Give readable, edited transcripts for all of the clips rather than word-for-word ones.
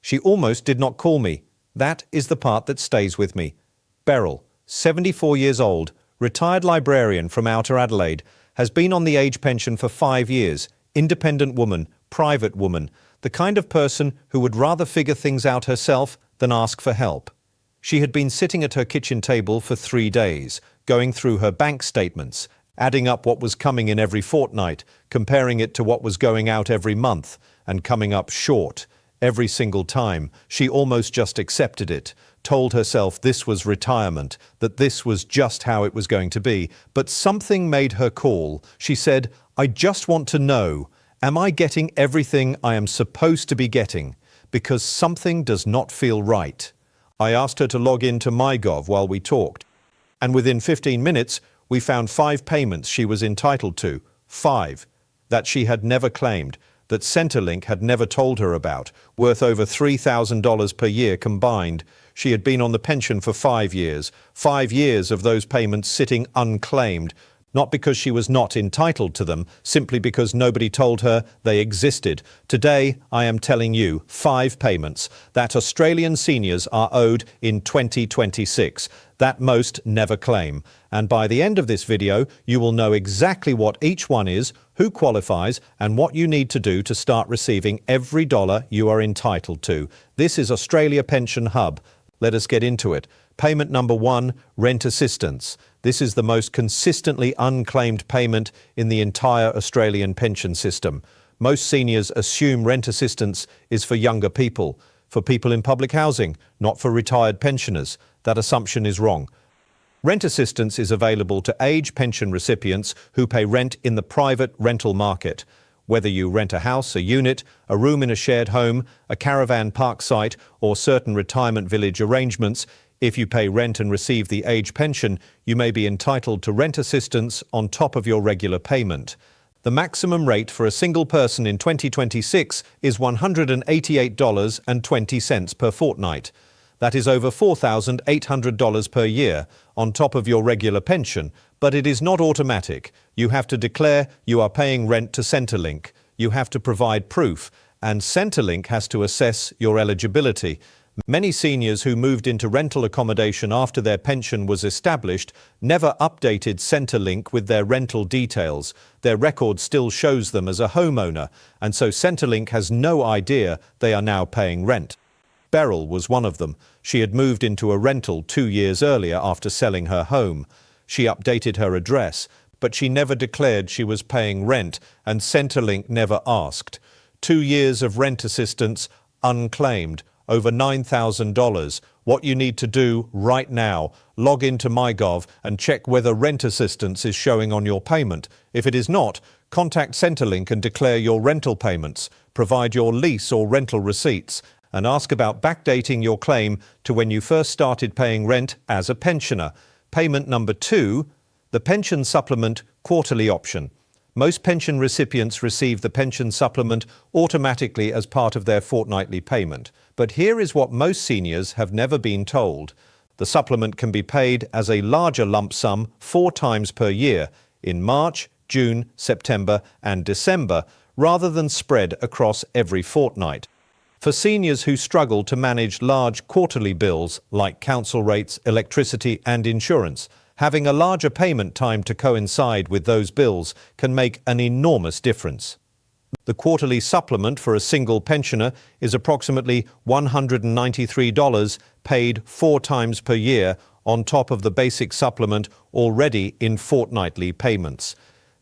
She almost did not call me. That is the part that stays with me. Beryl, 74 years old, retired librarian from Outer Adelaide, has been on the age pension for 5 years, independent woman, private woman, the kind of person who would rather figure things out herself than ask for help. She had been sitting at her kitchen table for 3 days, going through her bank statements, adding up what was coming in every fortnight, comparing it to what was going out every month, and coming up short. Every single time, she almost just accepted it, told herself this was retirement, that this was just how it was going to be. But something made her call. She said, "I just want to know, am I getting everything I am supposed to be getting? Because something does not feel right." I asked her to log into MyGov while we talked, and within 15 minutes, we found 5 payments she was entitled to. 5. That she had never claimed, that Centrelink had never told her about, worth over $3,000 per year combined. She had been on the pension for 5 years, 5 years of those payments sitting unclaimed, not because she was not entitled to them, simply because nobody told her they existed. Today, I am telling you 5 payments that Australian seniors are owed in 2026, that most never claim. And by the end of this video, you will know exactly what each one is, who qualifies, and what you need to do to start receiving every dollar you are entitled to. This is Australia Pension Hub. Let us get into it. Payment number 1, rent assistance. This is the most consistently unclaimed payment in the entire Australian pension system. Most seniors assume rent assistance is for younger people, for people in public housing, not for retired pensioners. That assumption is wrong. Rent assistance is available to age pension recipients who pay rent in the private rental market. Whether you rent a house, a unit, a room in a shared home, a caravan park site, or certain retirement village arrangements, if you pay rent and receive the age pension, you may be entitled to rent assistance on top of your regular payment. The maximum rate for a single person in 2026 is $188.20 per fortnight. That is over $4,800 per year on top of your regular pension, but it is not automatic. You have to declare you are paying rent to Centrelink. You have to provide proof, and Centrelink has to assess your eligibility. Many seniors who moved into rental accommodation after their pension was established never updated Centrelink with their rental details. Their record still shows them as a homeowner, and so Centrelink has no idea they are now paying rent. Beryl was one of them. She had moved into a rental 2 years earlier after selling her home. She updated her address, but she never declared she was paying rent, and Centrelink never asked. 2 years of rent assistance unclaimed, over $9,000. What you need to do right now, log into MyGov and check whether rent assistance is showing on your payment. If it is not, contact Centrelink and declare your rental payments, provide your lease or rental receipts, and ask about backdating your claim to when you first started paying rent as a pensioner. Payment number 2, the pension supplement quarterly option. Most pension recipients receive the pension supplement automatically as part of their fortnightly payment. But here is what most seniors have never been told. The supplement can be paid as a larger lump sum 4 times per year, in March, June, September, and December, rather than spread across every fortnight. For seniors who struggle to manage large quarterly bills like council rates, electricity, and insurance, having a larger payment time to coincide with those bills can make an enormous difference. The quarterly supplement for a single pensioner is approximately $193 paid 4 times per year on top of the basic supplement already in fortnightly payments.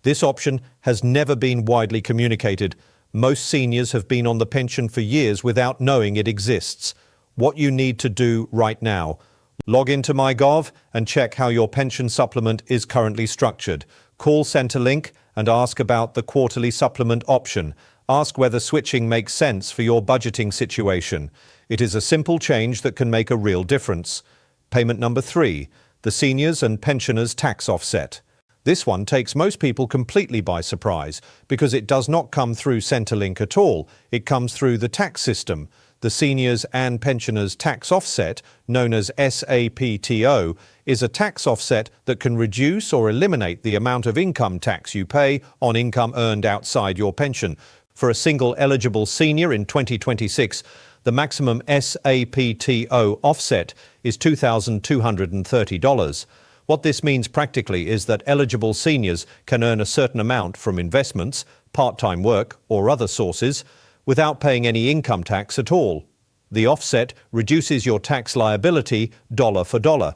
This option has never been widely communicated. Most seniors have been on the pension for years without knowing it exists. What you need to do right now: log into MyGov and check how your pension supplement is currently structured. Call Centrelink and ask about the quarterly supplement option. Ask whether switching makes sense for your budgeting situation. It is a simple change that can make a real difference. Payment number 3, the seniors and pensioners tax offset. This one takes most people completely by surprise because it does not come through Centrelink at all. It comes through the tax system. The Seniors and Pensioners Tax Offset, known as SAPTO, is a tax offset that can reduce or eliminate the amount of income tax you pay on income earned outside your pension. For a single eligible senior in 2026, The maximum SAPTO offset is $2,230. What this means practically is that eligible seniors can earn a certain amount from investments, part-time work, or other sources without paying any income tax at all. The offset reduces your tax liability dollar for dollar.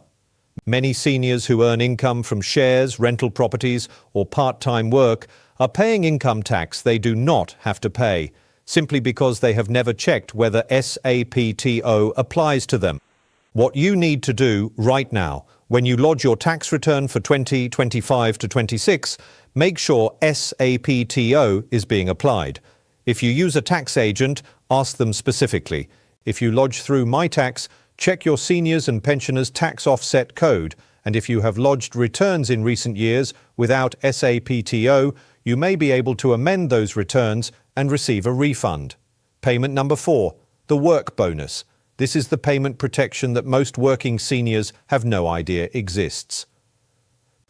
Many seniors who earn income from shares, rental properties, or part-time work are paying income tax they do not have to pay, simply because they have never checked whether SAPTO applies to them. What you need to do right now, when you lodge your tax return for 2025 to 26, make sure SAPTO is being applied. If you use a tax agent, ask them specifically. If you lodge through MyTax, check your seniors and pensioners' tax offset code, and if you have lodged returns in recent years without SAPTO, you may be able to amend those returns and receive a refund. Payment number 4, the work bonus. This is the payment protection that most working seniors have no idea exists.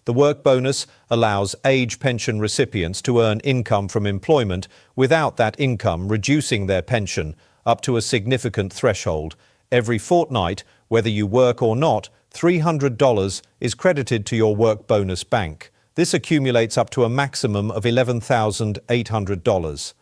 The work bonus allows age pension recipients to earn income from employment without that income reducing their pension up to a significant threshold. Every fortnight, whether you work or not, $300 is credited to your work bonus bank. This accumulates up to a maximum of $11,800.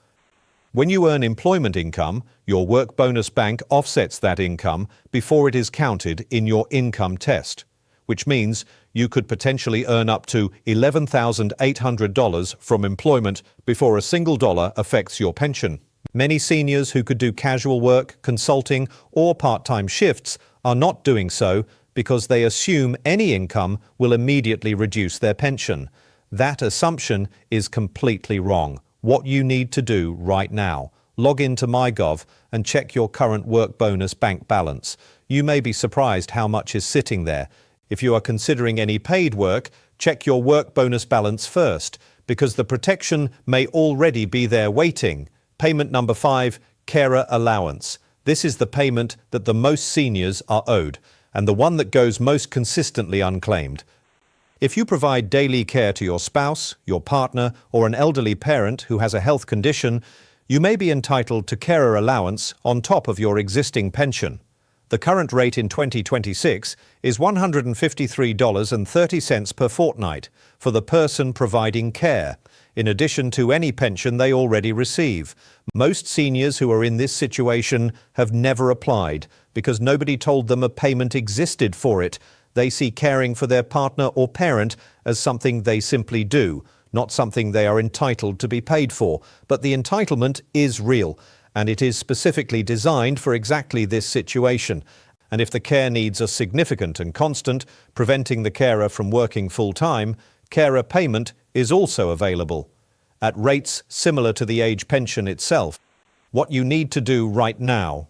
When you earn employment income, your work bonus bank offsets that income before it is counted in your income test, which means you could potentially earn up to $11,800 from employment before a single dollar affects your pension. Many seniors who could do casual work, consulting, or part-time shifts are not doing so because they assume any income will immediately reduce their pension. That assumption is completely wrong. What you need to do right now, log into MyGov and check your current work bonus bank balance. You may be surprised how much is sitting there. If you are considering any paid work, check your work bonus balance first, because the protection may already be there waiting. Payment number 5, carer allowance. This is the payment that the most seniors are owed, and the one that goes most consistently unclaimed. If you provide daily care to your spouse, your partner, or an elderly parent who has a health condition, you may be entitled to carer allowance on top of your existing pension. The current rate in 2026 is $153.30 per fortnight for the person providing care, in addition to any pension they already receive. Most seniors who are in this situation have never applied because nobody told them a payment existed for it. They see caring for their partner or parent as something they simply do, not something they are entitled to be paid for. But the entitlement is real, and it is specifically designed for exactly this situation. And if the care needs are significant and constant, preventing the carer from working full-time, carer payment is also available at rates similar to the age pension itself. What you need to do right now: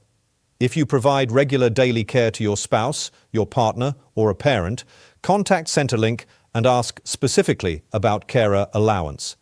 if you provide regular daily care to your spouse, your partner, or a parent, contact Centrelink and ask specifically about carer allowance.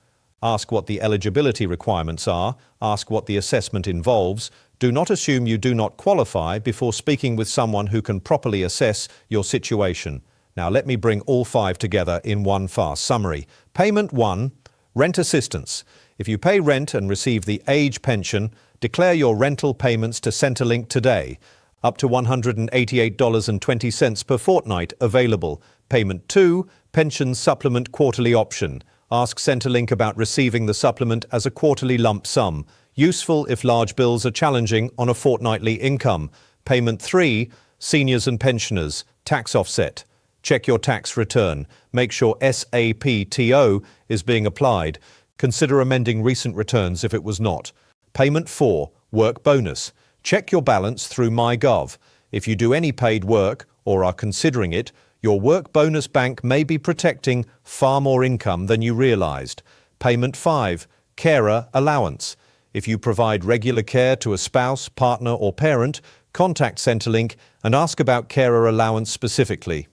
Ask what the eligibility requirements are, ask what the assessment involves. Do not assume you do not qualify before speaking with someone who can properly assess your situation. Now let me bring all 5 together in one fast summary. Payment 1, rent assistance. If you pay rent and receive the age pension, declare your rental payments to Centrelink today. Up to $188.20 per fortnight available. Payment 2, pension supplement quarterly option. Ask Centrelink about receiving the supplement as a quarterly lump sum. Useful if large bills are challenging on a fortnightly income. Payment 3, seniors and pensioners, tax offset. Check your tax return. Make sure SAPTO is being applied. Consider amending recent returns if it was not. Payment 4, work bonus. Check your balance through MyGov. If you do any paid work or are considering it, your work bonus bank may be protecting far more income than you realized. Payment 5, carer allowance. If you provide regular care to a spouse, partner, or parent, contact Centrelink and ask about carer allowance specifically.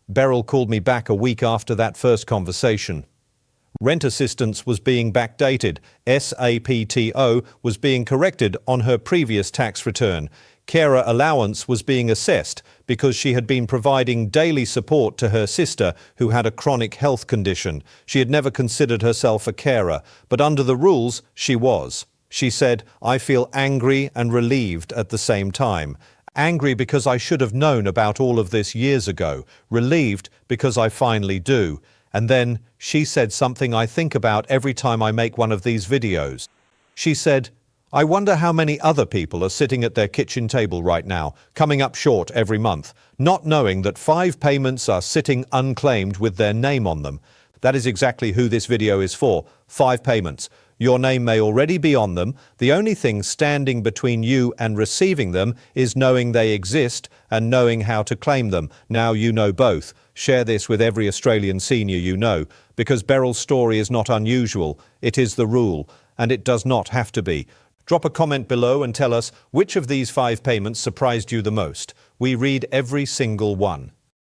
Beryl called me back a week after that first conversation. Rent assistance was being backdated. SAPTO was being corrected on her previous tax return. Carer allowance was being assessed because she had been providing daily support to her sister who had a chronic health condition. She had never considered herself a carer, but under the rules, she was. She said, "I feel angry and relieved at the same time. Angry because I should have known about all of this years ago. Relieved because I finally do." And then she said something I think about every time I make one of these videos. She said, "I wonder how many other people are sitting at their kitchen table right now, coming up short every month, not knowing that 5 payments are sitting unclaimed with their name on them." That is exactly who this video is for. 5 payments. Your name may already be on them. The only thing standing between you and receiving them is knowing they exist and knowing how to claim them. Now you know both. Share this with every Australian senior you know, because Beryl's story is not unusual. It is the rule, and it does not have to be. Drop a comment below and tell us which of these 5 payments surprised you the most. We read every single one.